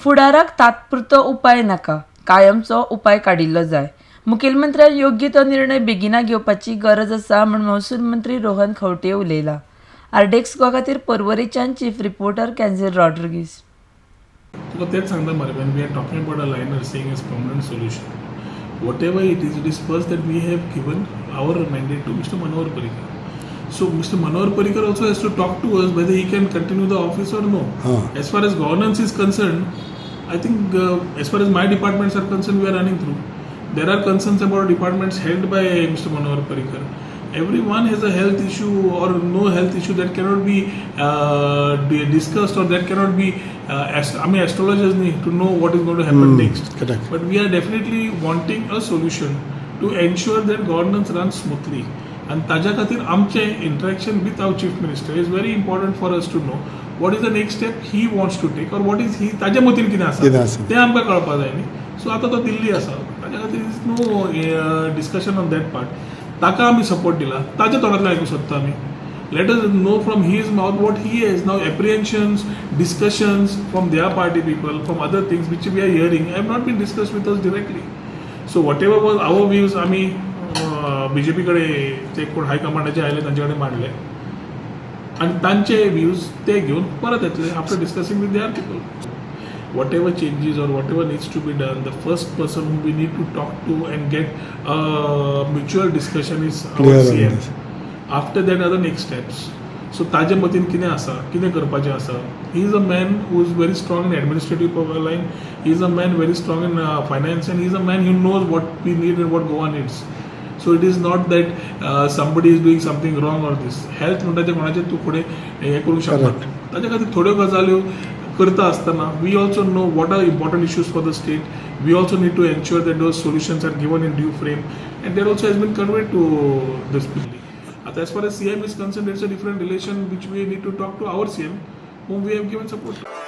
फुडाराक तात्पुरतो उपाय नाका, कायमचो उपाय काडिल्लो जाय. मुखेलमंत्र्यान योग्य तो निर्णय बेगिना घेवपाची गरज आसा म्हूण महसूल मंत्री रोहन खंवटे उलयला. आरडेक्स गोवा खातीर पर्वरीच्यान चीफ रिपोर्टर कॅन्झल रॉड्रिगीस. तुका तेच सांगता मरे, when we are talking about a liner saying as permanent solution, whatever it is first that we have given our mandate to Mr. Manohar Parrikar. So Mr. Manohar Parrikar also has to talk to us whether he can continue the office or no. As far as governance is concerned, I think as far as my departments are concerned, we are running through. There are concerns about departments held by Mr. Manohar Parrikar. Everyone has a health issue or no health issue that cannot be discussed, or that cannot be astrologers need to know what is going to happen next. Correct. But we are definitely wanting a solution to ensure that governance runs smoothly. And ताज्या खातीर आमचे interaction with our chief minister is very important for us to know what is the next step he wants to take, or what is he ताज्या मतीन कितें आसा तें आमकां कळपाक जाय न्ही. सो आतां तो दिल्ली आसा, ताज्या खातीर is no discussion on that part. ताका आमी सपोर्ट दिला, ताज्या तोंडांतल्यान आयकूंक सोदता आमी. Let us know from his mouth what he has now, apprehensions, discussions from their party people, from other things which we are hearing have not been discussed with us directly. So whatever was our views, आमी BJP कडे ते कोण हायकमांडाचे आयले तांचे कडेन मांडले, आनी तांचे views ते घेवन परत येतले after discussing with their people. Whatever changes or whatever needs to be done, the first person who we need to talk to and get a mutual discussion is our CM. After that are the next steps. So ताजे मतीन कितें आसा, कितें करपाचें आसा. He is a man who is very strong in administrative line. He is a man very strong in finance, and he is a man who knows what we need and what Goa needs. So it is not that somebody is doing something wrong or this. Health म्हणटा तें कोणाचें तूं फुडें हें करूंक शकना. ताजे खातीर थोड्यो गजाल्यो करता आसतना we also know what are important issues for the state. We also need to ensure that those solutions are given in due frame, and that also has been conveyed to this people. As far as CM is concerned, it's a different relation which we need to talk to our CM, whom we have given support to.